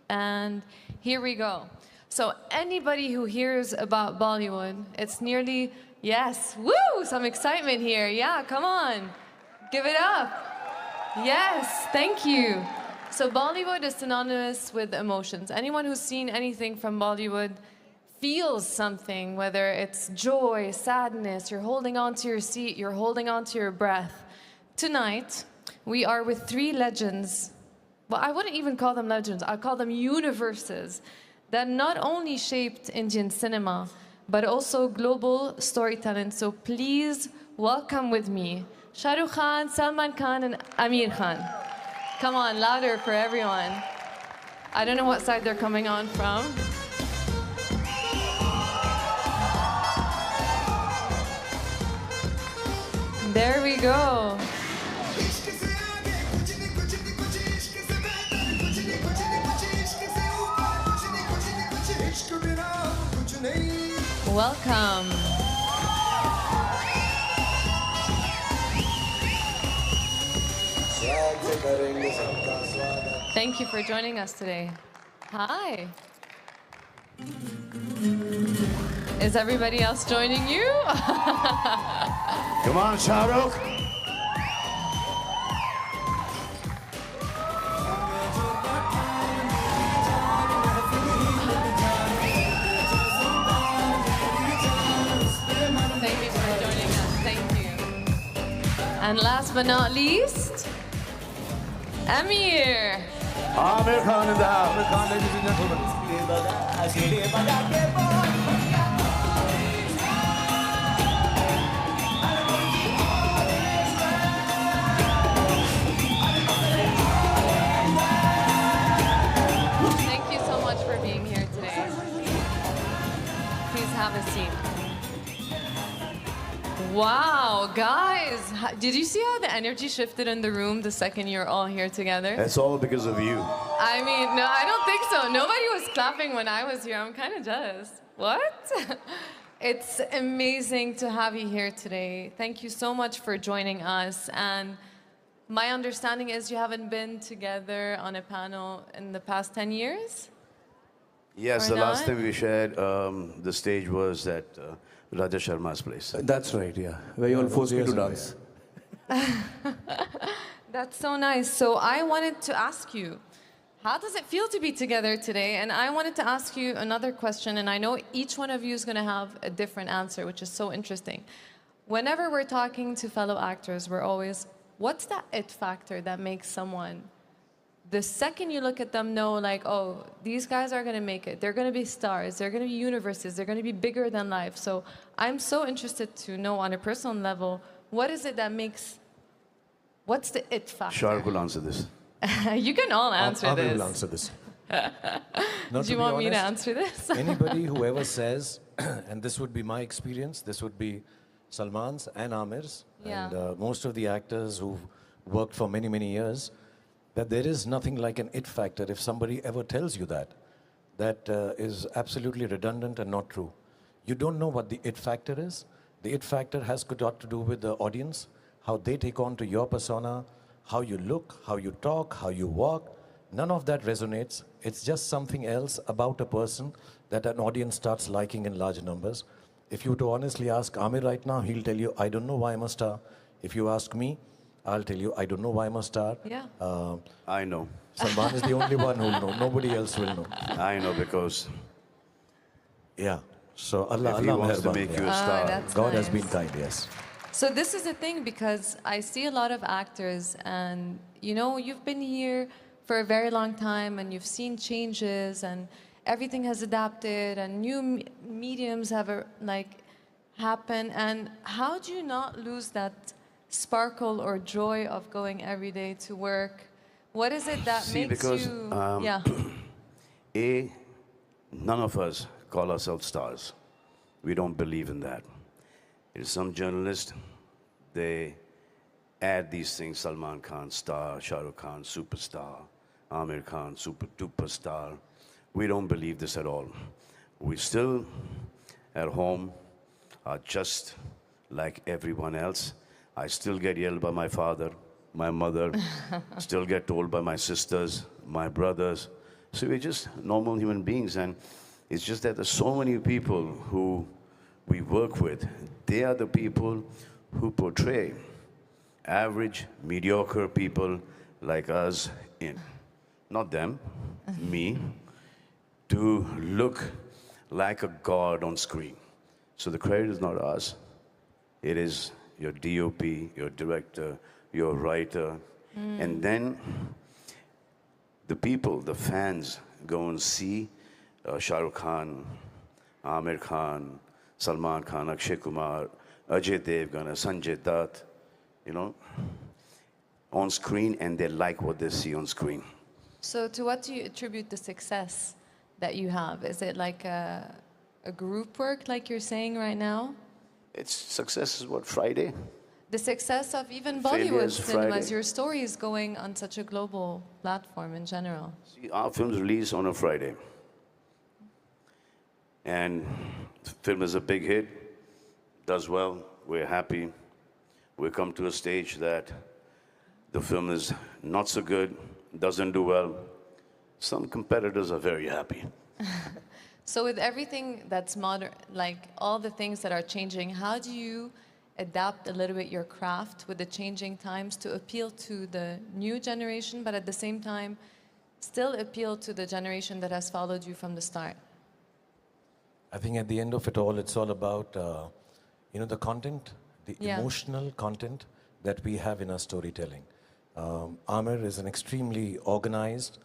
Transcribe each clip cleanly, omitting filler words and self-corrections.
And here we go. So anybody who hears about Bollywood, it's nearly, yes, woo, some excitement here. Yeah, come on, give it up. Yes, thank you. So Bollywood is synonymous with emotions. Anyone who's seen anything from Bollywood feels something, whether it's joy, sadness, you're holding on to your seat, you're holding on to your breath. Tonight, we are with three legends. Well, I wouldn't even call them legends, I'd call them universes that not only shaped Indian cinema, but also global storytelling. So please welcome with me, Shah Rukh Khan, Salman Khan, and Aamir Khan. Come on, louder for everyone. I don't know what side they're coming on from. There we go. Welcome. Thank you for joining us today. Hi. Is everybody else joining you? Come on, Shah Rukh. Thank you for joining us. Thank you. And last but not least, Aamir. Aamir Khan in the house. Salman Khan, ladies and gentlemen. Thank you so much for being here today. Please have a seat. Wow, guys, did you see how the energy shifted in the room the second you're all here together? It's all because of you. I mean, no, I don't think so. Nobody was clapping when I was here. I'm kind of jealous. What? It's amazing to have you here today. Thank you so much for joining us. And my understanding is you haven't been together on a panel in the past 10 years? Yes, Or the last not? time we shared the stage was at Raja Sharma's place. That's right, yeah. Where you all forced me to dance. That's so nice. So I wanted to ask you, how does it feel to be together today? And I wanted to ask you another question, and I know each one of you is going to have a different answer, which is so interesting. Whenever we're talking to fellow actors, we're always, what's that it factor that makes someone, the second you look at them, know like, oh, these guys are going to make it. They're going to be stars. They're going to be universes. They're going to be bigger than life. So I'm so interested to know on a personal level, what is it that makes, what's the it factor? Shah Rukh will answer this. You can all answer I this. will answer this. Do you want me to answer this? Anybody who ever says, and this would be my experience, this would be Salman's and Aamir's, Yeah. and most of the actors who've worked for many, many years, that there is nothing like an it factor. If somebody ever tells you that, that is absolutely redundant and not true. You don't know what the it factor is. The it factor has got to do with the audience, how they take on to your persona, how you look, how you talk, how you walk. None of that resonates. It's just something else about a person that an audience starts liking in large numbers. If you were to honestly ask Aamir right now, he'll tell you, I don't know why I'm a star. If you ask me, I'll tell you, I don't know why I'm a star. Yeah. I know. Salman is the only one who'll know. Nobody else will know. I know because Yeah. So Allah, if he Allah wants to meherban, make you yeah. a star, that's God has nice. been kind, yes. So this is the thing, because I see a lot of actors, and you know, you've been here for a very long time, and you've seen changes, and everything has adapted, and new mediums have happen. And how do you not lose that sparkle or joy of going every day to work? What is it that See, makes because, you? yeah. None of us call ourselves stars. We don't believe in that. It is some journalists, they add these things: Salman Khan, star; Shah Rukh Khan, superstar; Aamir Khan, super duper star. We don't believe this at all. We still, at home, are just like everyone else. I still get yelled by my father, my mother, still get told by my sisters, my brothers, So we're just normal human beings, and it's just that there's so many people who we work with. They are the people who portray average, mediocre people like us in, not them, me, to look like a god on screen. So the credit is not us. It is your DOP, your director, your writer. And then the people, the fans, go and see Shah Rukh Khan, Aamir Khan, Salman Khan, Akshay Kumar, Ajay Devgan, Sanjay Dutt, you know, on screen, and they like what they see on screen. So to what do you attribute the success that you have? Is it like a group work, like you're saying right now? It's success is what, Friday? The success of even Failure Bollywood is cinemas, Friday. your story is going on such a global platform in general. See, our films release on a Friday. And the film is a big hit, does well, we're happy. We come to a stage that the film is not so good, doesn't do well. Some competitors are very happy. So with everything that's modern, like all the things that are changing, how do you adapt a little bit your craft with the changing times to appeal to the new generation, but at the same time, still appeal to the generation that has followed you from the start? I think at the end of it all, it's all about, the content, the Yeah. emotional content that we have in our storytelling. Aamir is an extremely organized,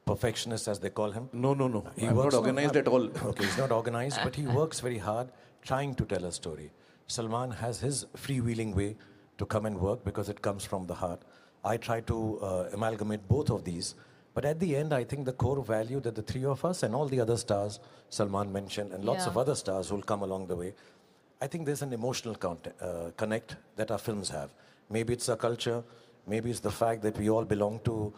perfectionist, as they call him. No. He I'm works not organized at all. Okay, he's not organized, but he works very hard trying to tell a story. Salman has his freewheeling way to come and work because it comes from the heart. I try to amalgamate both of these. But at the end, I think the core value that the three of us and all the other stars Salman mentioned and lots Yeah. of other stars who will come along the way, I think there's an emotional connect that our films have. Maybe it's our culture, maybe it's the fact that we all belong to,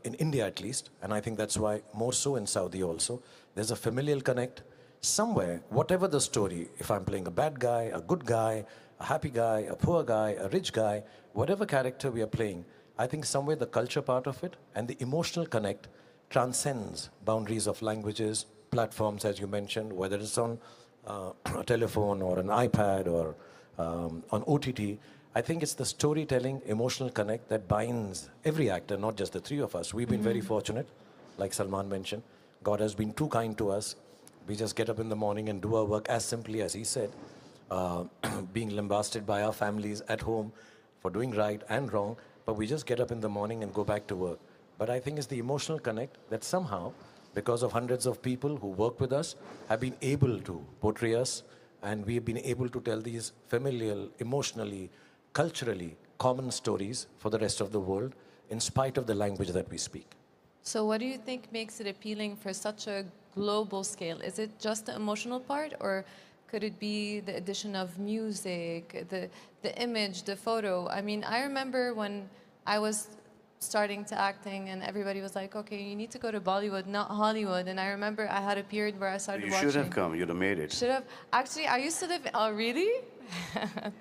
in India at least, and I think that's why more so in Saudi also, there's a familial connect. Somewhere, whatever the story, if I'm playing a bad guy, a good guy, a happy guy, a poor guy, a rich guy, whatever character we are playing, I think somewhere the culture part of it and the emotional connect transcends boundaries of languages, platforms, as you mentioned, whether it's on a telephone or an iPad or on OTT. I think it's the storytelling, emotional connect that binds every actor, not just the three of us. We've been very fortunate, like Salman mentioned. God has been too kind to us. We just get up in the morning and do our work as simply as he said, being lambasted by our families at home for doing right and wrong, but we just get up in the morning and go back to work. But I think it's the emotional connect that somehow, because of hundreds of people who work with us, have been able to portray us, and we have been able to tell these familial, emotionally, culturally common stories for the rest of the world, in spite of the language that we speak. So what do you think makes it appealing for such a global scale? Is it just the emotional part, or could it be the addition of music, the image, the photo? I mean, I remember when I was starting to acting and everybody was like, okay, you need to go to Bollywood, not Hollywood. And I remember I had a period where I started You watching. should have come, you'd have made it. Should have. Actually, I used to live, oh really?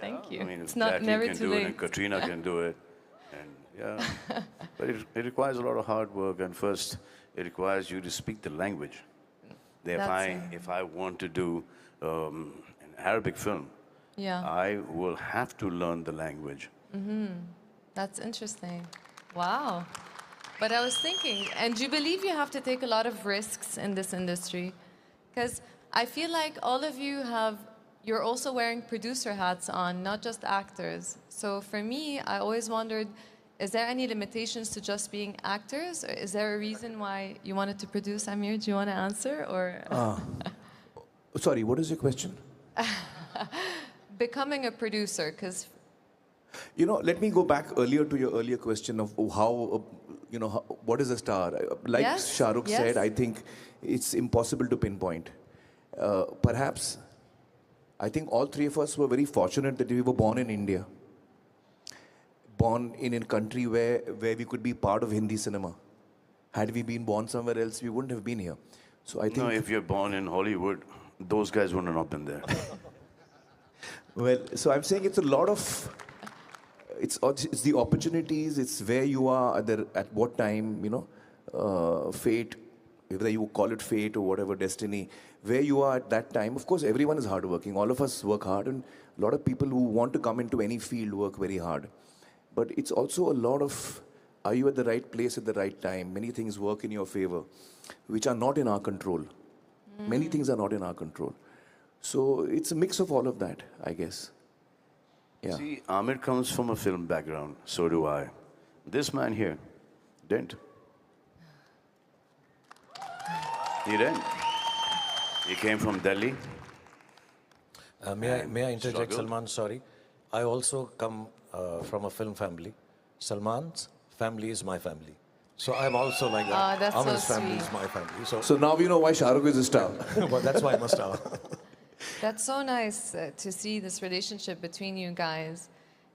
Thank you. I mean, it's if not Jackie never can too do it late. and Katrina can do it. And yeah, but it requires a lot of hard work. And first, it requires you to speak the language. If I want to do an Arabic film, Yeah. I will have to learn the language. That's interesting. Wow. But I was thinking, and do you believe you have to take a lot of risks in this industry? Because I feel like all of you you're also wearing producer hats on, not just actors. So for me, I always wondered, is there any limitations to just being actors? Or is there a reason why you wanted to produce, Amir? Do you want to answer? Or Sorry, what is your question? becoming a producer, because Let me go back earlier to your earlier question of how, what is a star? Like Yes, Shah Rukh yes. said, I think it's impossible to pinpoint. Perhaps, I think all three of us were very fortunate that we were born in India. Born in a country where we could be part of Hindi cinema. Had we been born somewhere else, we wouldn't have been here. So I think... No, if you're born in Hollywood, those guys would have not been there. Well, so I'm saying it's a lot of... It's the opportunities, it's where you are at what time, fate, whether you call it fate or whatever, destiny, where you are at that time. Of course, everyone is hardworking. All of us work hard, and a lot of people who want to come into any field work very hard. But it's also a lot of, are you at the right place at the right time? Many things work in your favor, which are not in our control. Many things are not in our control. So it's a mix of all of that, I guess. Yeah. See, Aamir comes from a film background, so do I. This man here didn't. He didn't. He came from Delhi. May I interject, struggled. Salman? Sorry. I also come from a film family. Salman's family is my family. So I'm also like that. Ah, that's so Aamir's family sweet. is my family. So now we know why Shah Rukh is a star. Well, that's why I must have. That's so nice to see this relationship between you guys.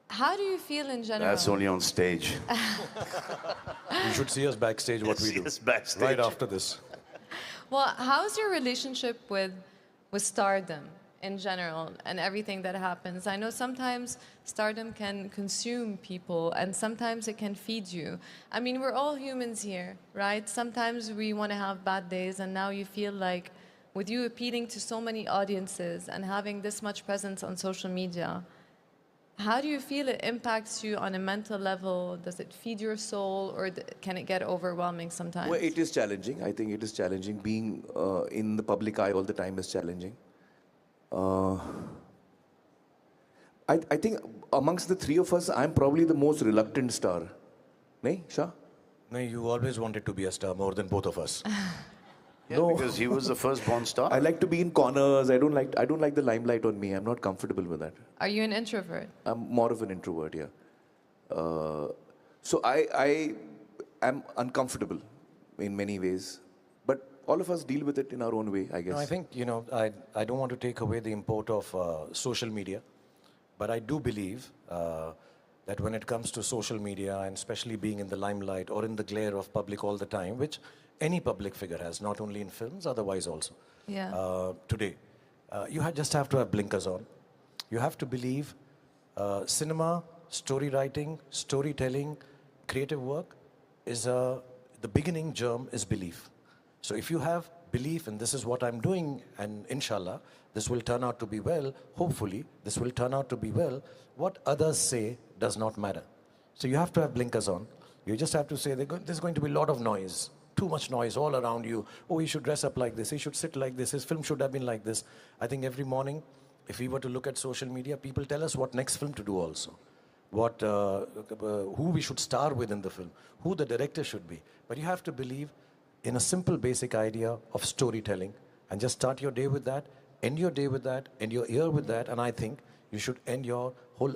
How do you feel in general? That's only on stage. You should see us backstage what we See do. us backstage. Right after this. Well, how's your relationship with stardom in general and everything that happens? I know sometimes stardom can consume people and sometimes it can feed you. I mean, we're all humans here, right? Sometimes we want to have bad days, and now you feel like with you appealing to so many audiences and having this much presence on social media, how do you feel it impacts you on a mental level? Does it feed your soul, or can it get overwhelming sometimes? Well, it is challenging. I think it is challenging. Being in the public eye all the time is challenging. I think amongst the three of us, I'm probably the most reluctant star. Nahi, Shah? No, you always wanted to be a star more than both of us. Yeah, because he was the first-born star. I like to be in corners. I don't like the limelight on me. I'm not comfortable with that. Are you an introvert? I'm more of an introvert, yeah. So I am uncomfortable in many ways. But all of us deal with it in our own way, I guess. No, I think, I don't want to take away the import of social media, but I do believe that when it comes to social media, and especially being in the limelight or in the glare of public all the time, which any public figure has, not only in films, otherwise also, today, you just have to have blinkers on. You have to believe cinema, story writing, storytelling, creative work is the beginning germ is belief. So if you have belief in this is what I'm doing, and inshallah, this will turn out to be well, hopefully, this will turn out to be well, what others say does not matter. So you have to have blinkers on. You just have to say there's going to be a lot of noise, too much noise all around you. Oh, he should dress up like this, he should sit like this, his film should have been like this. I think every morning, if we were to look at social media, people tell us what next film to do also. Who we should star with in the film, who the director should be. But you have to believe in a simple basic idea of storytelling and just start your day with that, end your day with that, end your year with that, and I think you should end your whole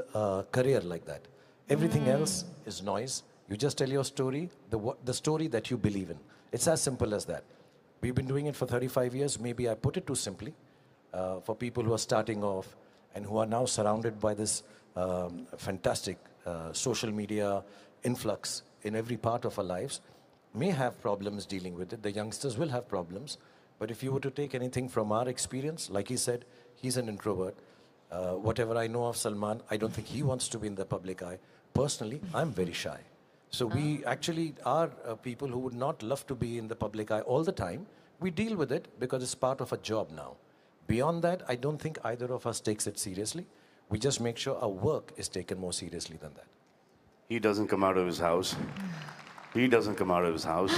career like that. Everything else is noise. You just tell your story, the story that you believe in. It's as simple as that. We've been doing it for 35 years. Maybe I put it too simply. For people who are starting off and who are now surrounded by this fantastic social media influx in every part of our lives, may have problems dealing with it. The youngsters will have problems. But if you were to take anything from our experience, like he said, he's an introvert. Whatever I know of Salman, I don't think he wants to be in the public eye. Personally, I'm very shy. So we actually are people who would not love to be in the public eye all the time. We deal with it because it's part of a job now. Beyond that, I don't think either of us takes it seriously. We just make sure our work is taken more seriously than that. He doesn't come out of his house. He doesn't come out of his house.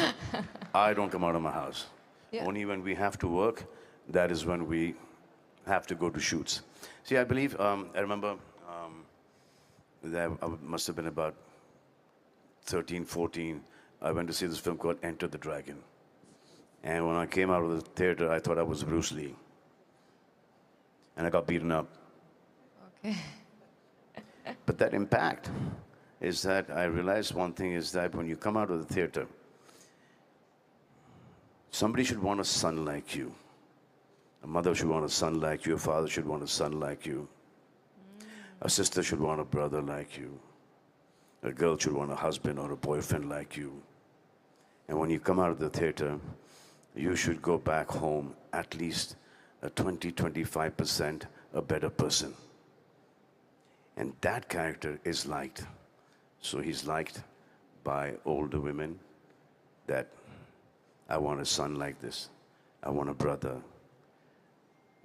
I don't come out of my house. Yeah. Only when we have to work, that is when we have to go to shoots. See, I believe, I remember that I must have been about 13, 14. I went to see this film called Enter the Dragon. And when I came out of the theater, I thought I was Bruce Lee. And I got beaten up. Okay. But that impact is that I realized one thing is that when you come out of the theater, somebody should want a son like you. A mother should want a son like you. A father should want a son like you. A sister should want a brother like you. A girl should want a husband or a boyfriend like you. And when you come out of the theater, you should go back home at least a 20-25% a better person. And that character is liked. So he's liked by older women that I want a son like this. I want a brother.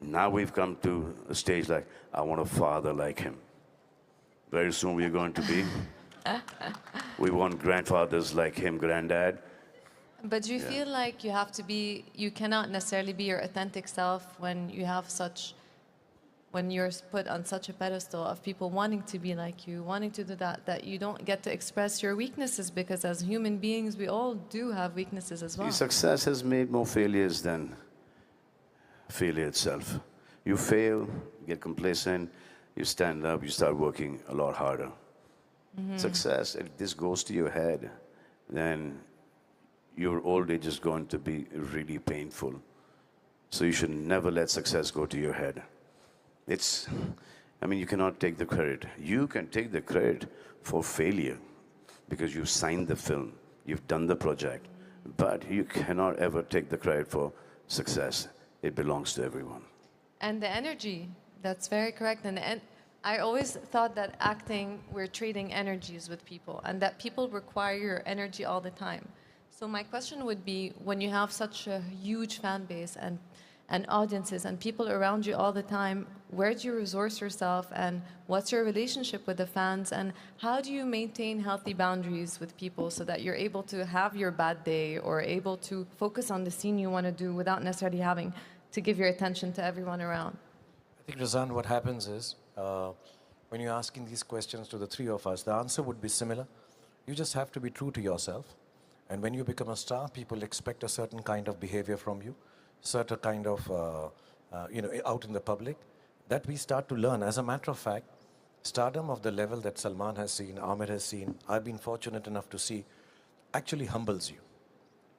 Now we've come to a stage like, I want a father like him. Very soon we're going to be. We want grandfathers like him, granddad. But do you feel like you have to be, you cannot necessarily be your authentic self when you have such, when you're put on such a pedestal of people wanting to be like you, wanting to do that, that you don't get to express your weaknesses, because as human beings, we all do have weaknesses as well. See, success has made more failures than failure itself. You fail, get complacent, you stand up, you start working a lot harder. Success, if this goes to your head, then your old age is going to be really painful. So you should never let success go to your head. I mean, you cannot take the credit. You can take the credit for failure because you signed the film, you've done the project, but you cannot ever take the credit for success. It belongs to everyone. And the energy, that's very correct. And I always thought that acting, we're trading energies with people, and that people require your energy all the time. So my question would be, when you have such a huge fan base and audiences and people around you all the time, where do you resource yourself, and what's your relationship with the fans, and how do you maintain healthy boundaries with people so that you're able to have your bad day or able to focus on the scene you want to do without necessarily having to give your attention to everyone around? I think, Razan, what happens is, when you're asking these questions to the three of us, the answer would be similar. You just have to be true to yourself. And when you become a star, people expect a certain kind of behavior from you, certain kind of, out in the public, that we start to learn. As a matter of fact, stardom of the level that Salman has seen, Aamir has seen, I've been fortunate enough to see, actually humbles you.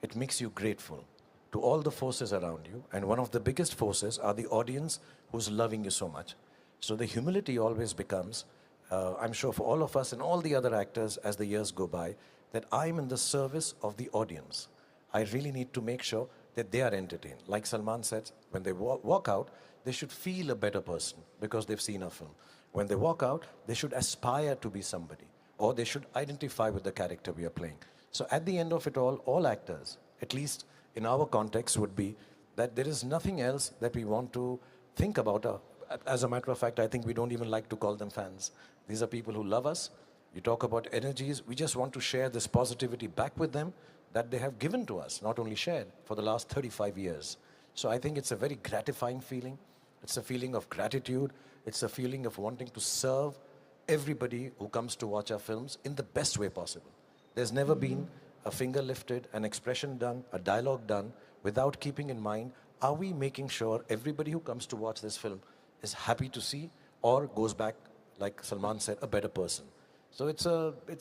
It makes you grateful to all the forces around you. And one of the biggest forces are the audience who's loving you so much. So the humility always becomes, I'm sure for all of us and all the other actors as the years go by, that I'm in the service of the audience. I really need to make sure that they are entertained. Like Salman said, when they walk out, they should feel a better person because they've seen a film. When they walk out, they should aspire to be somebody, or they should identify with the character we are playing. So at the end of it all actors, at least in our context, would be that there is nothing else that we want to think about. As a matter of fact, I think we don't even like to call them fans. These are people who love us. You talk about energies. We just want to share this positivity back with them that they have given to us, not only shared, for the last 35 years. So I think it's a very gratifying feeling. It's a feeling of gratitude. It's a feeling of wanting to serve everybody who comes to watch our films in the best way possible. There's never been a finger lifted, an expression done, a dialogue done, without keeping in mind, are we making sure everybody who comes to watch this film is happy to see or goes back, like Salman said, a better person. So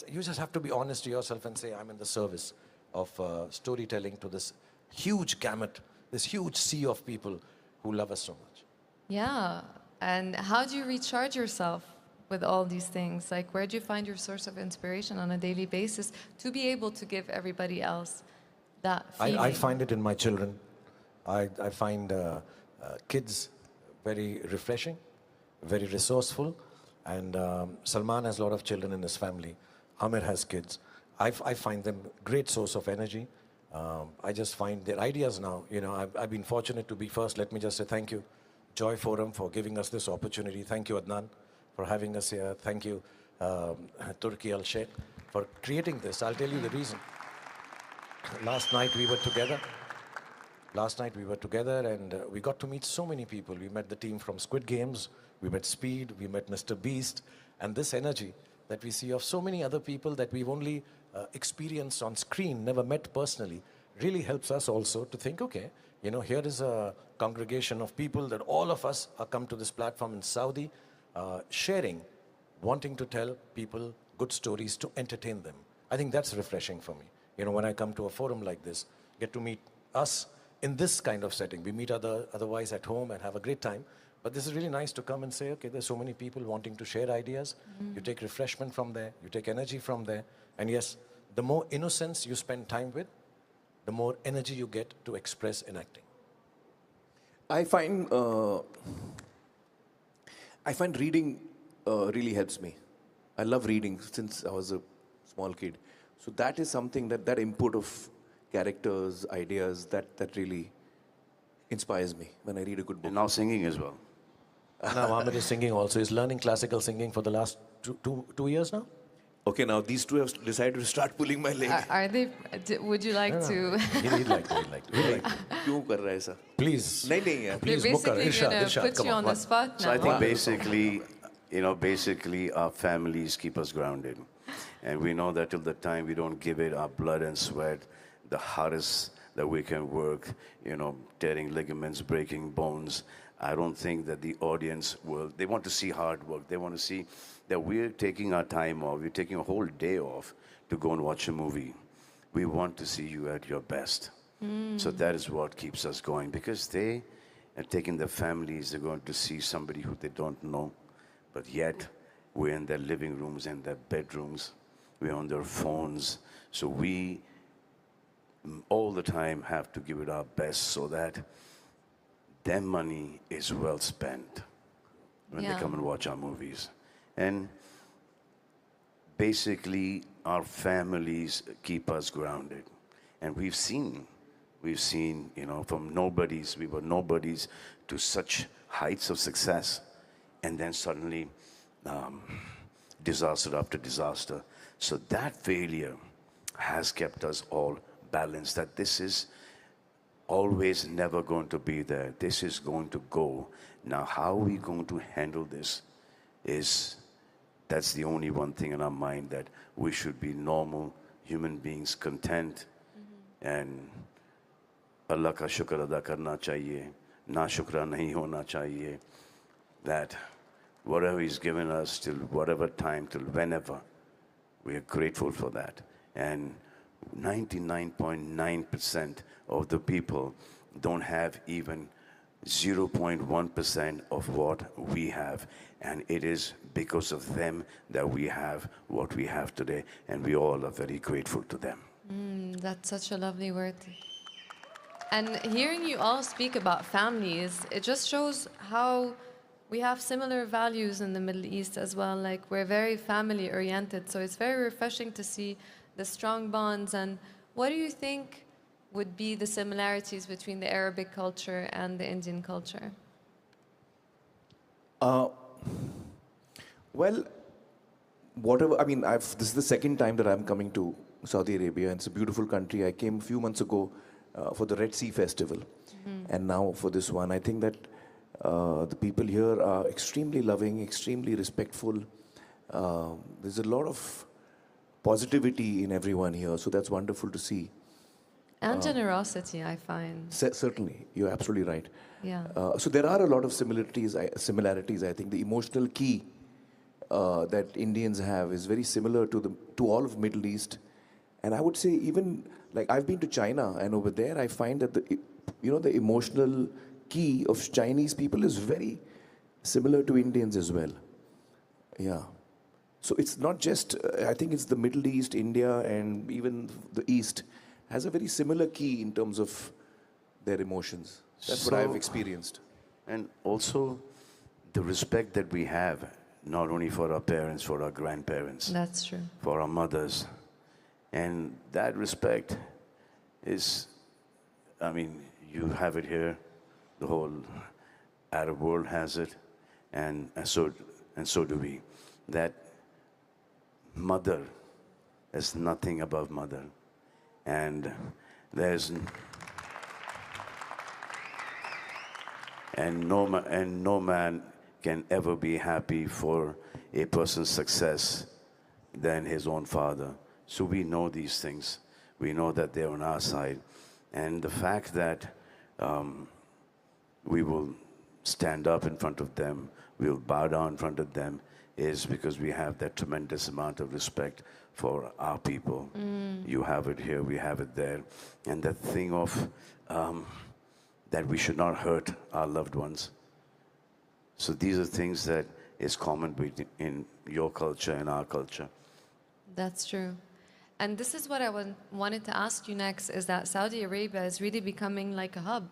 you just have to be honest to yourself and say, I'm in the service of storytelling to this huge gamut, this huge sea of people who love us so much. Yeah, and how do you recharge yourself with all these things? Like, where do you find your source of inspiration on a daily basis to be able to give everybody else that feeling? I find it in my children. I find kids very refreshing, very resourceful, and Salman has a lot of children in his family. Aamir has kids. I find them great source of energy. I just find their ideas now, I've been fortunate to be first. Let me just say thank you, Joy Forum, for giving us this opportunity. Thank you, Adnan, for having us here. Thank you, Turki Al-Sheikh, for creating this. I'll tell you the reason. Last night we were together, and we got to meet so many people. We met the team from Squid Games, we met Speed, we met Mr. Beast, and this energy that we see of so many other people that we've only experienced on screen, never met personally, really helps us also to think, okay, here is a congregation of people that all of us are come to this platform in Saudi, sharing, wanting to tell people good stories to entertain them. I think that's refreshing for me. When I come to a forum like this, get to meet us in this kind of setting. We meet otherwise at home and have a great time. But this is really nice to come and say, okay, there's so many people wanting to share ideas. You take refreshment from there, you take energy from there. And yes, the more innocence you spend time with, the more energy you get to express in acting. I find reading really helps me. I love reading since I was a small kid. So that is something that input of characters, ideas, that really inspires me when I read a good book. And now singing as well. Now Aamir is singing also. He's learning classical singing for the last two years now. Okay, now these two have decided to start pulling my leg. Are they? Would you like to? He'd like to. क्यों कर रहा है ऐसा? Please. नहीं यार. They're Please, Mukkar, basically Irshad, gonna Irshad, put come you on, on the one. spot So I now. think basically our families keep us grounded. And we know that till the time we don't give it our blood and sweat, the hardest that we can work, tearing ligaments, breaking bones, I don't think that the audience they want to see hard work. They want to see that we're taking our time off. We're taking a whole day off to go and watch a movie. We want to see you at your best. So that is what keeps us going, because they are taking their families. They're going to see somebody who they don't know, but yet we're in their living rooms and their bedrooms. We're on their phones. So we all the time have to give it our best so that their money is well spent when they come and watch our movies. And basically, our families keep us grounded. And we've seen, from nobodies, we were nobodies to such heights of success. And then suddenly, disaster after disaster. So that failure has kept us all balanced, that this is always never going to be there. This is going to go. Now, how are we going to handle this that's the only one thing in our mind, that we should be normal human beings, content, and Allah ka shukr ada karna chahiye, na shukra nahi hona chahiye, that whatever He's given us till whatever time, till whenever, we are grateful for that. And 99.9% of the people don't have even 0.1% of what we have. And it is because of them that we have what we have today. And we all are very grateful to them. That's such a lovely word. And hearing you all speak about families, it just shows how we have similar values in the Middle East as well. Like, we're very family oriented. So it's very refreshing to see the strong bonds. And what do you think would be the similarities between the Arabic culture and the Indian culture? Well, whatever, this is the second time that I'm coming to Saudi Arabia, and it's a beautiful country. I came a few months ago for the Red Sea Festival, and now for this one. I think that the people here are extremely loving, extremely respectful. There's a lot of positivity in everyone here, so that's wonderful to see. And generosity, I find. Certainly, you're absolutely right. Yeah. So there are a lot of similarities. I think the emotional key that Indians have is very similar to all of Middle East, and I would say even like I've been to China, and over there I find that the emotional key of Chinese people is very similar to Indians as well. Yeah. So it's not just, I think it's the Middle East, India, and even the East has a very similar key in terms of their emotions. That's what I've experienced. And also the respect that we have, not only for our parents, for our grandparents. That's true. For our mothers. And that respect is, you have it here, the whole Arab world has it, and so do we. That mother is nothing above mother, and no man can ever be happy for a person's success than his own father. So we know these things. We know that they're on our side, and the fact that we will stand up in front of them, we'll bow down in front of them, is because we have that tremendous amount of respect for our people. You have it here, we have it there. And that thing of that we should not hurt our loved ones. So these are things that is common in your culture and our culture. That's true. And this is what I wanted to ask you next, is that Saudi Arabia is really becoming like a hub,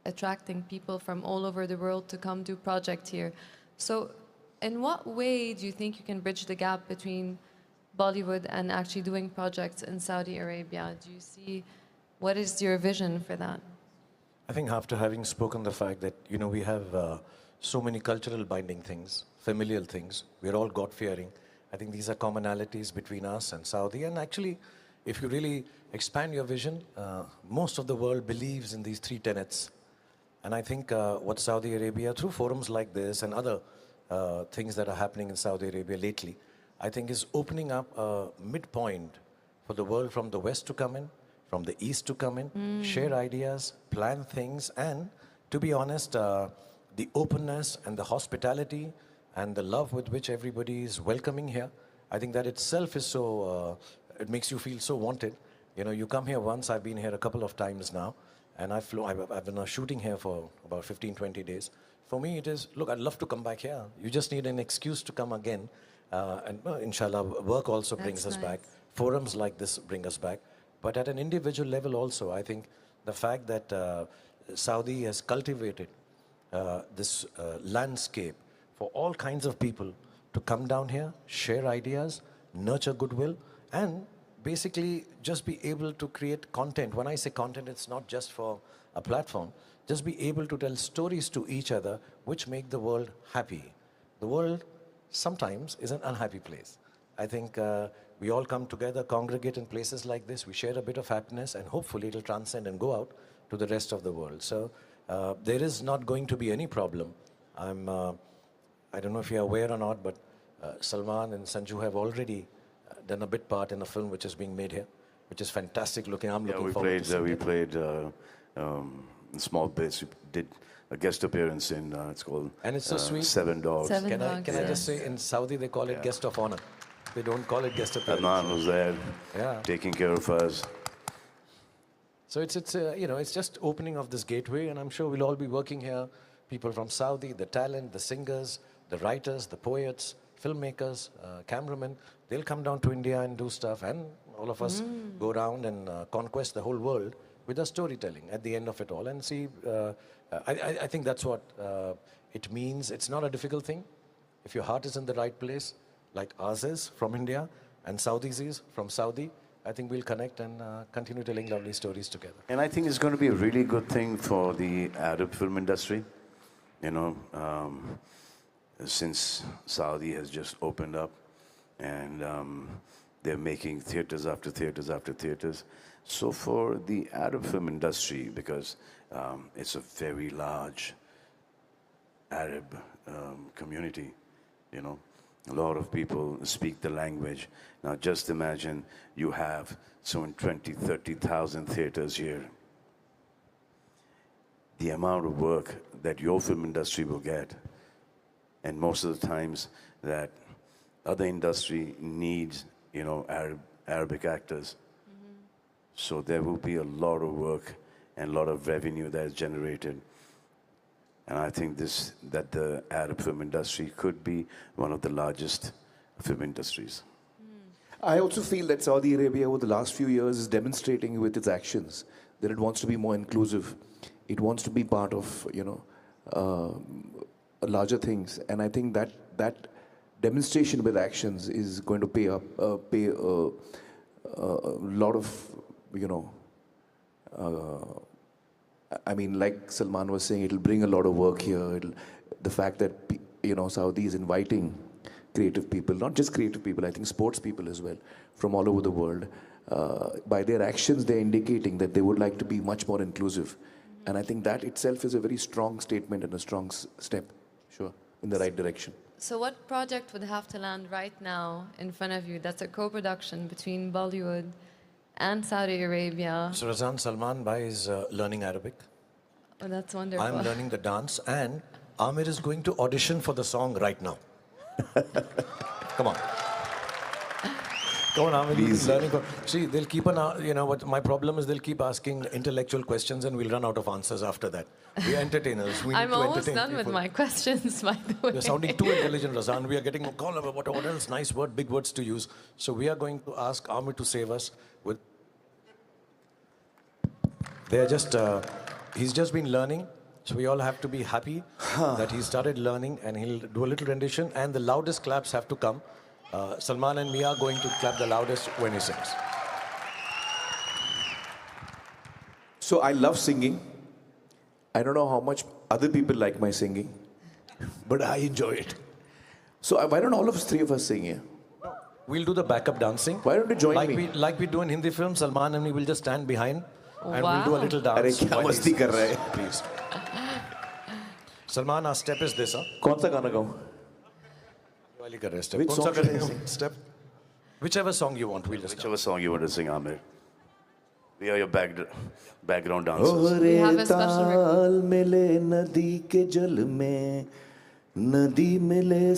attracting people from all over the world to come do project here. So in what way do you think you can bridge the gap between Bollywood and actually doing projects in Saudi Arabia? Do you see, what is your vision for that? I think after having spoken the fact that, you know, we have so many cultural binding things, familial things, we're all God-fearing. I think these are commonalities between us and Saudi. And actually, if you really expand your vision, most of the world believes in these three tenets. And I think what Saudi Arabia, through forums like this and other things that are happening in Saudi Arabia lately, I think is opening up a midpoint for the world from the West to come in, from the East to come in, share ideas, plan things, and to be honest, the openness and the hospitality and the love with which everybody is welcoming here, I think that itself is so, it makes you feel so wanted. You know, you come here once, I've been here a couple of times now, and I've been shooting here for about 15, 20 days. For me, it is, look, I'd love to come back here. You just need an excuse to come again. And inshallah, work also brings us back. Forums like this bring us back. But at an individual level also, I think the fact that Saudi has cultivated this landscape for all kinds of people to come down here, share ideas, nurture goodwill, and basically just be able to create content. When I say content, it's not just for a platform. Just be able to tell stories to each other which make the world happy. The world sometimes is an unhappy place. I think we all come together, congregate in places like this, we share a bit of happiness, and hopefully it'll transcend and go out to the rest of the world. So there is not going to be any problem. I don't know if you're aware or not, but Salman and Sanju have already done a bit part in a film which is being made here, which is fantastic looking. I'm looking forward to seeing it. We played small bits. We did a guest appearance in, it's called And it's so sweet. Seven Dogs. Can I just say, in Saudi they call it guest of honor. They don't call it guest appearance. Adnan was there, taking care of us. So it's you know, it's just opening of this gateway, and I'm sure we'll all be working here. People from Saudi, the talent, the singers, the writers, the poets, filmmakers, cameramen, they'll come down to India and do stuff, and all of us go around and conquest the whole world with our storytelling at the end of it all. And see, I think that's what it means. It's not a difficult thing. If your heart is in the right place, like ours is from India, and Saudi's is from Saudi, I think we'll connect and continue telling lovely stories together. And I think it's going to be a really good thing for the Arab film industry. You know, since Saudi has just opened up and they're making theaters after theaters after theaters. So for the Arab film industry, because it's a very large Arab community, you know, a lot of people speak the language. Now just imagine you have 20, 30,000 theaters here. The amount of work that your film industry will get, and most of the times that other industry needs, you know, Arabic actors. So there will be a lot of work and a lot of revenue that is generated. And I think that the Arab film industry could be one of the largest film industries. I also feel that Saudi Arabia over the last few years is demonstrating with its actions that it wants to be more inclusive. It wants to be part of, you know, larger things. And I think that demonstration with actions is going to pay a lot of, you know, I mean, like Salman was saying, it'll bring a lot of work here. The fact that, you know, Saudi is inviting creative people, not just creative people, I think sports people as well, from all over the world. By their actions, they're indicating that they would like to be much more inclusive. And I think that itself is a very strong statement and a strong step, sure, in the right direction. So what project would have to land right now in front of you that's a co-production between Bollywood and Saudi Arabia? So Razan, Salman Bhai is learning Arabic. Oh, that's wonderful. I'm learning the dance, and Aamir is going to audition for the song right now. Come on. Come on, Aamir. He's learning. See, they'll keep on, you know, what my problem is, they'll keep asking intellectual questions and we'll run out of answers after that. We are entertainers. We I'm need to almost entertain done people. with my questions, by the way. You're sounding too intelligent, Razan. We are getting a call about what else, nice word, big words to use. So we are going to ask Aamir to save us with... They're just, he's just been learning. So we all have to be happy that he started learning, and he'll do a little rendition, and the loudest claps have to come Salman and me are going to clap the loudest when he sings. So I love singing. I don't know how much other people like my singing, but I enjoy it. So why don't all of us, three of us sing here? We'll do the backup dancing. Why don't you join me? Like we do in Hindi films, Salman and me will just stand behind and Wow. we'll do a little अरे dance. क्या while he मस्ती कर sings. रहा है? Please. Salman, our step is this, huh? कौन सा गाना गाऊं? वाली कर रहे हैं step. Which कौन सा song should I करें sing? step? Whichever song you want, we'll just. Whichever song you want to sing, Aamir. We are your background dancers. We have a special ताल मिले नदी के जल में, नदी मिले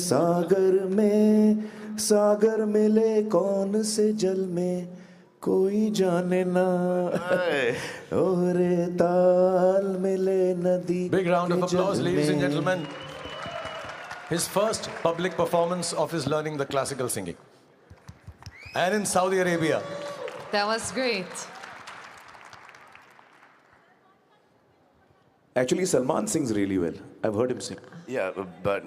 सागर मिले कौन से जल में, कोई जाने ना. ओरे ताल मिले नदी. Big round of के applause, जल ladies and में. gentlemen. His first public performance of his learning the classical singing. And in Saudi Arabia. That was great. Actually, Salman sings really well. I've heard him sing. Yeah, but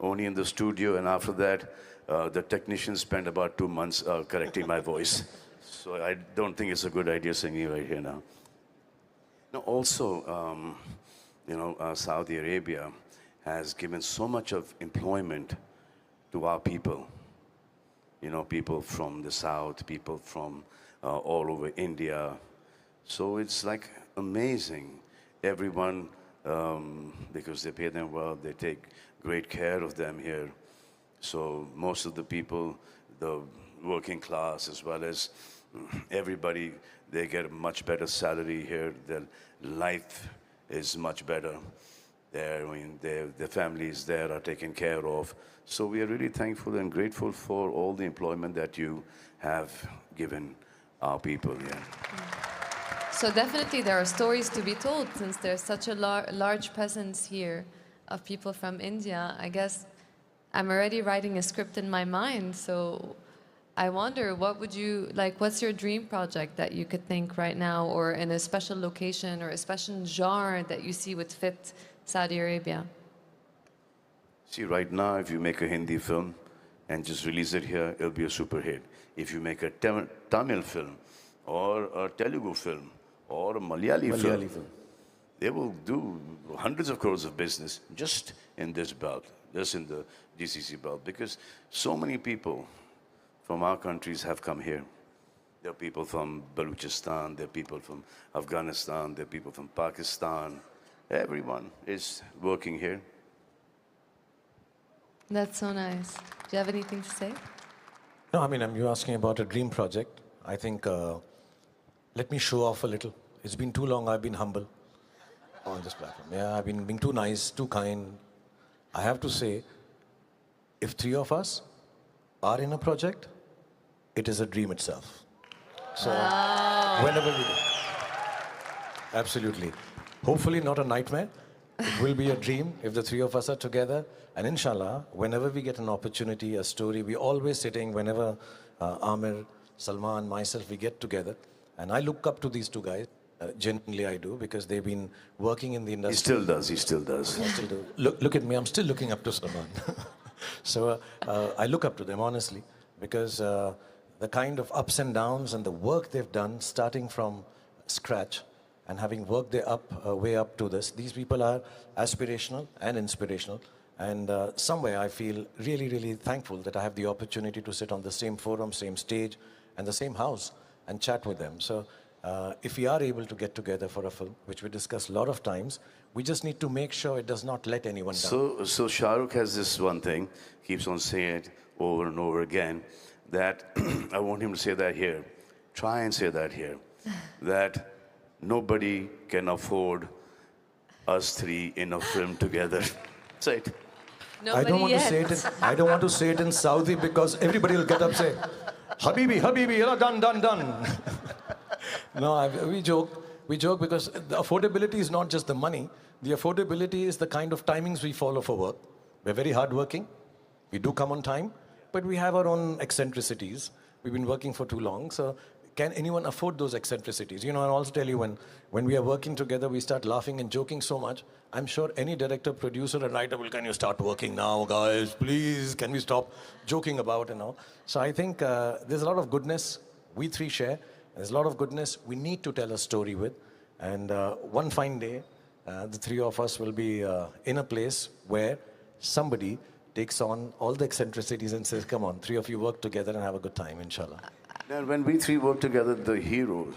only in the studio, and after that, the technicians spent about 2 months correcting my voice. So I don't think it's a good idea singing right here now. No, also, Saudi Arabia has given so much of employment to our people. You know, people from the south, people from all over India. So it's like amazing. Everyone, because they pay them well, they take great care of them here. So most of the people, the working class as well as everybody, they get a much better salary here. Their life is much better. Their families there are taken care of. So we are really thankful and grateful for all the employment that you have given our people. Yeah. So definitely there are stories to be told since there's such a large presence here of people from India. I guess I'm already writing a script in my mind. So I wonder, what's your dream project that you could think right now, or in a special location or a special genre that you see would fit Saudi Arabia? See, right now, if you make a Hindi film and just release it here, it'll be a super hit. If you make a Tamil film or a Telugu film or a Malayali film, they will do hundreds of crores of business just in this belt, just in the GCC belt, because so many people from our countries have come here. There are people from Balochistan, there are people from Afghanistan, there are people from Pakistan. Everyone is working here. That's so nice. Do you have anything to say? No, I mean, you're asking about a dream project. I think, let me show off a little. It's been too long, I've been humble on this platform. Yeah, I've been being too nice, too kind. I have to say, if three of us are in a project, it is a dream itself. So, whenever we do. Absolutely. Hopefully not a nightmare. It will be a dream if the three of us are together. And inshallah, whenever we get an opportunity, a story, we're always sitting, whenever Aamir, Salman, myself, we get together. And I look up to these two guys. Genuinely I do, because they've been working in the industry. He still does. I still do. Look at me, I'm still looking up to Salman. So I look up to them, honestly, because the kind of ups and downs and the work they've done, starting from scratch and having worked their way up to this, these people are aspirational and inspirational. And somewhere I feel really, really thankful that I have the opportunity to sit on the same forum, same stage, and the same house and chat with them. So if we are able to get together for a film, which we discuss a lot of times, we just need to make sure it does not let anyone down. So Shah Rukh has this one thing, keeps on saying it over and over again, that I want him to say that here. Try and say that here. That nobody can afford us three in a film together. Say it. Nobody I don't want yet. to say it in, I don't want to say it in Saudi, because everybody will get up and say, Habibi, Habibi, done. No, we joke because the affordability is not just the money. The affordability is the kind of timings we follow for work. We're very hardworking. We do come on time, but we have our own eccentricities. We've been working for too long. So can anyone afford those eccentricities? You know, I'll also tell you, when we are working together, we start laughing and joking so much. I'm sure any director, producer, and writer will, can you start working now, guys? Please, can we stop joking about and all? So I think there's a lot of goodness we three share. There's a lot of goodness we need to tell a story with. And one fine day, the three of us will be in a place where somebody takes on all the eccentricities and says, come on, three of you work together and have a good time, inshallah. Now, when we three work together, the hero,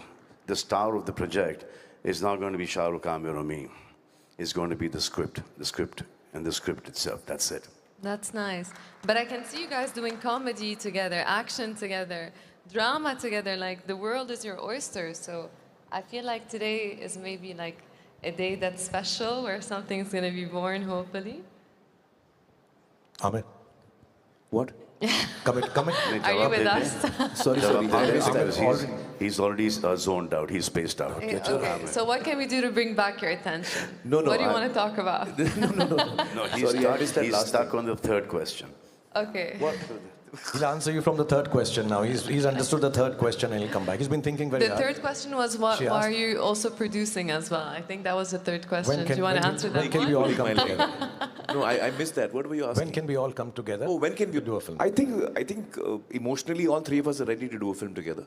the star of the project, is not going to be Shah Rukh Khan or me. It's going to be the script, and the script itself. That's it. That's nice. But I can see you guys doing comedy together, action together, drama together. Like, the world is your oyster. So I feel like today is maybe like a day that's special where something's going to be born, hopefully. Aamir, What? come in. Are you with us? Sorry, sorry. I missed that. He's already zoned out. He's spaced out. Okay, so what can we do to bring back your attention? No, What do you want to talk about? No, he's Sorry, I missed that he's last stuck on the third question. Okay. What? He'll answer you from the third question now. He's understood the third question and he'll come back. He's been thinking very The hard. third question was, why are you also producing as well? I think that was the third question. Do you want to answer that when can one? we all come together? No, I missed that. What were you asking? When can we all come together? Oh, when can we do a film? I think emotionally, all three of us are ready to do a film together.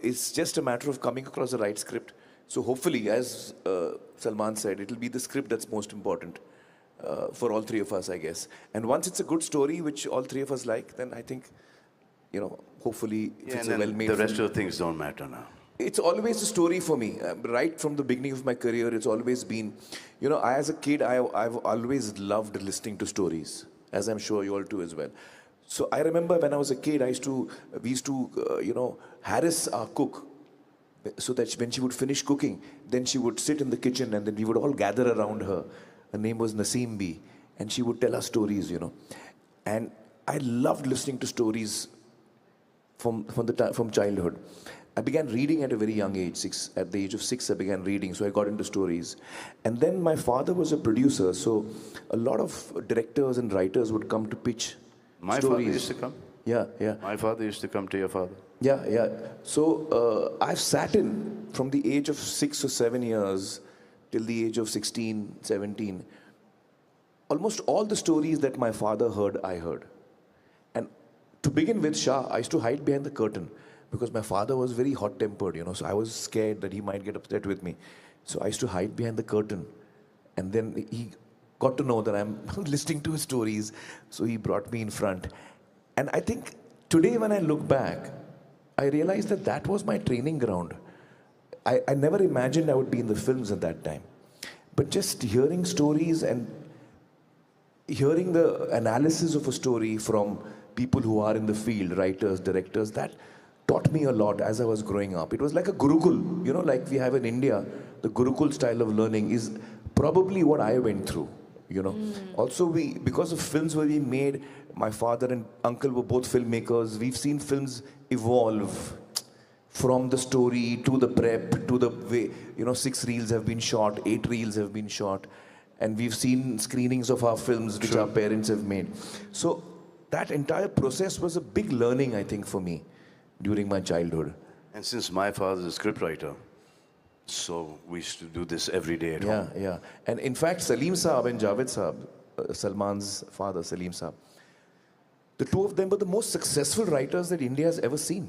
It's just a matter of coming across the right script. So hopefully, as Salman said, it'll be the script that's most important for all three of us, I guess. And once it's a good story, which all three of us like, then I think, you know, hopefully, if it's a well-made the film. rest of the things don't matter now. It's always a story for me. Right from the beginning of my career, it's always been, you know, as a kid, I've always loved listening to stories, as I'm sure you all do as well. So I remember when I was a kid, we used to, you know, harass our cook so that when she would finish cooking, then she would sit in the kitchen and then we would all gather around her. Her name was Naseem B. And she would tell us stories, you know. And I loved listening to stories from childhood. I began reading at a very young age. At the age of 6, I began reading, so I got into stories. And then my father was a producer, so a lot of directors and writers would come to pitch My stories. father used to come. Yeah. My father used to come to your father. Yeah. So I've sat in from the age of 6 or 7 years till the age of 16, 17. Almost all the stories that my father heard, I heard. And to begin with, Shah, I used to hide behind the curtain because my father was very hot-tempered, you know, so I was scared that he might get upset with me. So I used to hide behind the curtain. And then he got to know that I'm listening to his stories, so he brought me in front. And I think today when I look back, I realized that that was my training ground. I never imagined I would be in the films at that time. But just hearing stories and hearing the analysis of a story from people who are in the field, writers, directors, that taught me a lot as I was growing up. It was like a Gurukul, you know, like we have in India. The Gurukul style of learning is probably what I went through, you know. Also, because of films were being made, my father and uncle were both filmmakers. We've seen films evolve from the story to the prep to the way, you know, 6 reels have been shot, 8 reels have been shot. And we've seen screenings of our films which our parents have made. So that entire process was a big learning, I think, for me during my childhood. And since my father is a scriptwriter, so we used to do this every day at home. Yeah. And in fact, Salim Saab and Javed Saab, Salman's father, Salim Saab, the two of them were the most successful writers that India has ever seen.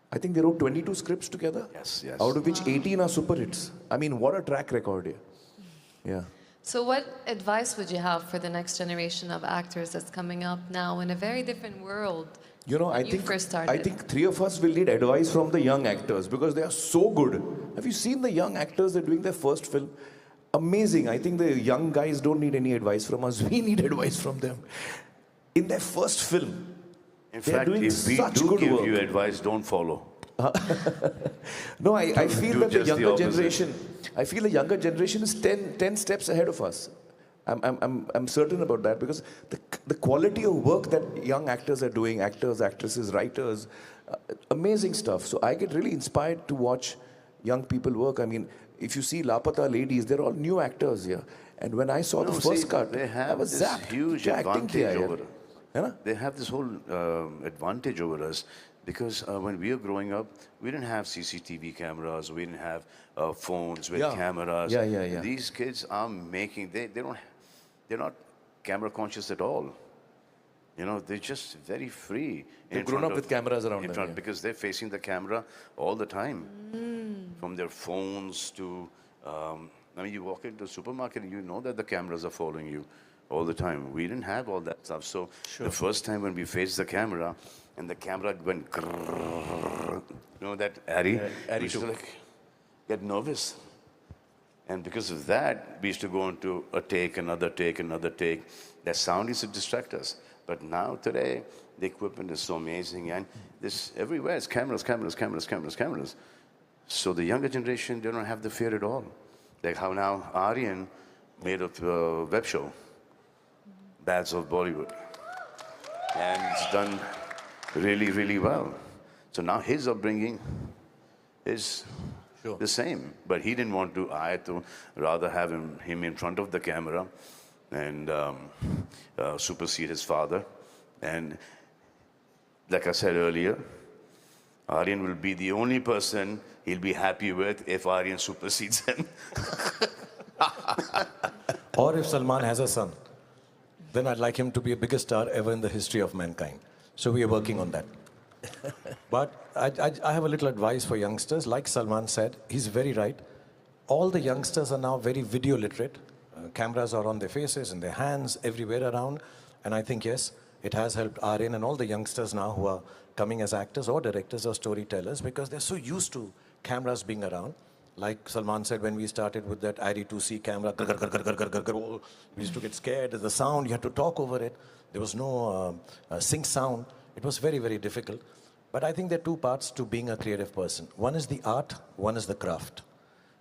I think they wrote 22 scripts together. Yes. Out of which 18 are super hits. I mean, what a track record here. Yeah. So what advice would you have for the next generation of actors that's coming up now in a very different world? You know, I think 3 of us will need advice from the young actors because they are so good. Have you seen the young actors that are doing their first film? Amazing. I think the young guys don't need any advice from us. We need advice from them. In their first film, in fact, if we do give you advice, don't follow. No, I feel that the younger generation is 10 steps ahead of us. I'm certain about that because the quality of work that young actors are doing, actors, actresses, writers, amazing stuff. So I get really inspired to watch young people work. I mean, if you see Lapata Ladies, they're all new actors here. And when I saw the first cut, I was zapped. Huge advantage over us. Yeah? They have this whole advantage over us Because when we were growing up, we didn't have CCTV cameras, we didn't have phones with Yeah. cameras. Yeah. These kids are making, they're not camera conscious at all. You know, they're just very free. They've grown up with cameras around in them, front, yeah. because they're facing the camera all the time. From their phones to, I mean, you walk into a supermarket and you know that the cameras are following you all the time. We didn't have all that stuff. So the first time when we faced the camera and the camera went, grrrr, you know that Ari? Ari we used to too. like get nervous. And because of that, we used to go into a take, another take, another take. That sound used to distract us. But now, today, the equipment is so amazing, and this everywhere is cameras, cameras, cameras, cameras, cameras. So the younger generation, they don't have the fear at all. Like how now Aryan made a web show, Bads of Bollywood, and it's done really, really well. So now his upbringing is the same, but he didn't want to. I had to rather have him in front of the camera and supersede his father. And like I said earlier, Aryan will be the only person he'll be happy with if Aryan supersedes him. Or if Salman has a son, then I'd like him to be the biggest star ever in the history of mankind. So we are working on that. But I have a little advice for youngsters. Like Salman said, he's very right. All the youngsters are now very video literate. Cameras are on their faces, in their hands, everywhere around. And I think, yes, it has helped Aryan and all the youngsters now who are coming as actors or directors or storytellers, because they're so used to cameras being around. Like Salman said, when we started with that ID2C camera, we used to get scared. The sound, you had to talk over it. There was no sync sound. It was very, very difficult. But I think there are two parts to being a creative person. One is the art, one is the craft.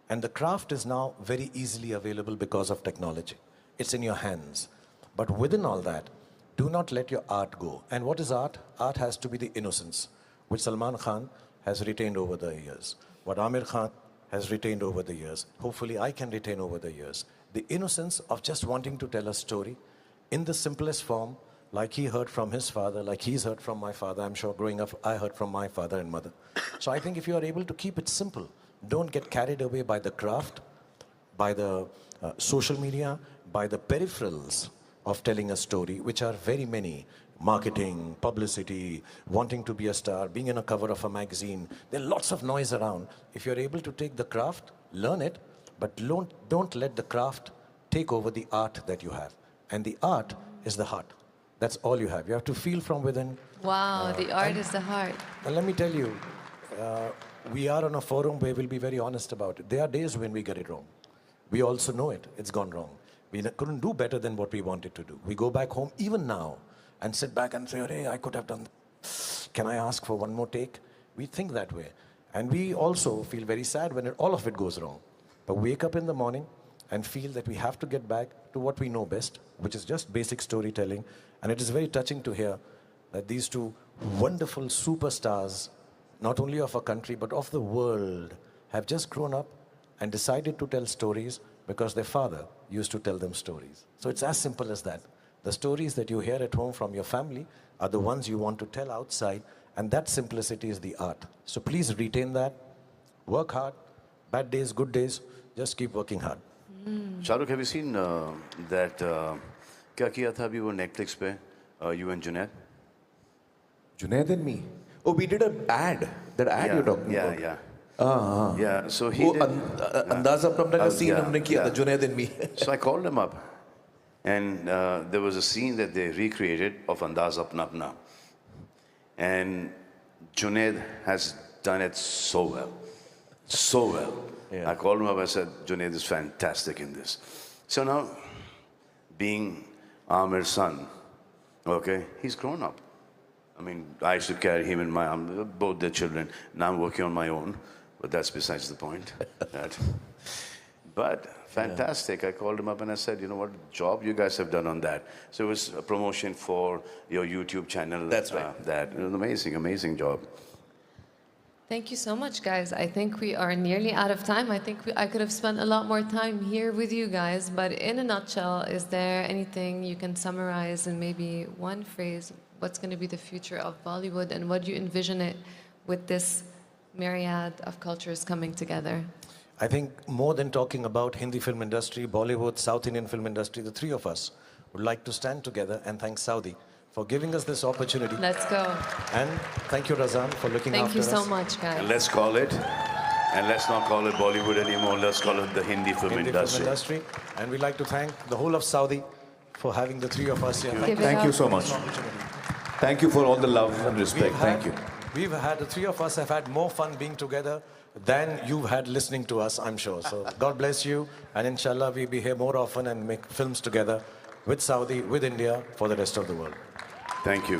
And the craft is now very easily available because of technology. It's in your hands. But within all that, do not let your art go. And what is art? Art has to be the innocence, which Salman Khan has retained over the years. What Aamir Khan has retained over the years. Hopefully I can retain over the years. The innocence of just wanting to tell a story in the simplest form, like he heard from his father, like he's heard from my father. I'm sure growing up, I heard from my father and mother. So I think if you are able to keep it simple, don't get carried away by the craft, by the social media, by the peripherals of telling a story, which are very many. Marketing, publicity, wanting to be a star, being in a cover of a magazine. There are lots of noise around. If you're able to take the craft, learn it, but don't let the craft take over the art that you have. And the art is the heart. That's all you have. You have to feel from within. Wow, the art is the heart. And let me tell you, we are on a forum where we'll be very honest about it. There are days when we get it wrong. We also know it. It's gone wrong. We couldn't do better than what we wanted to do. We go back home, even now, and sit back and say, hey, I could have done that. Can I ask for one more take? We think that way. And we also feel very sad when all of it goes wrong. But wake up in the morning and feel that we have to get back to what we know best, which is just basic storytelling. And it is very touching to hear that these two wonderful superstars, not only of our country, but of the world, have just grown up and decided to tell stories because their father used to tell them stories. So it's as simple as that. The stories that you hear at home from your family are the ones you want to tell outside, and that simplicity is the art. So please retain that. Work hard. Bad days, good days, just keep working hard. Shah Rukh, have you seen that? क्या किया था अभी वो Netflix पे? You and Junaid? Junaid and me. Oh, we did an ad. That ad you're talking about. Yeah. Yeah. So he did. Andaz Apna ka scene humne kiya tha, Junaid and me. So I called him up, and there was a scene that they recreated of Andaz Apna Apna, and Junaid has done it so well, so well. Yeah. I called him up. I said, Junaid is fantastic in this. So now, being Aamir's son, okay, he's grown up. I mean, I used to carry him in my arms, both their children. Now I'm working on my own, but that's besides the point. But fantastic. I called him up and I said, you know what job you guys have done on that. So it was a promotion for your YouTube channel. That's right. It was an amazing, amazing job. Thank you so much, guys. I think we are nearly out of time. I think I could have spent a lot more time here with you guys, but in a nutshell, is there anything you can summarize in maybe one phrase, what's going to be the future of Bollywood, and what do you envision it with this myriad of cultures coming together? I think more than talking about Hindi film industry, Bollywood, South Indian film industry, the three of us would like to stand together and thank Saudi for giving us this opportunity. Let's go. And thank you, Razan, for looking Thank after you us. so much, guys. And let's call it, and let's not call it Bollywood anymore, let's call it the Hindi film Hindi industry. film industry. And we'd like to thank the whole of Saudi for having the three of us here. Give it Thank you up. so much. Thank you for all the love and respect. Thank you. The three of us have had more fun being together than you've had listening to us, I'm sure. So God bless you. And inshallah, we'll be here more often and make films together with Saudi, with India, for the rest of the world. Thank you.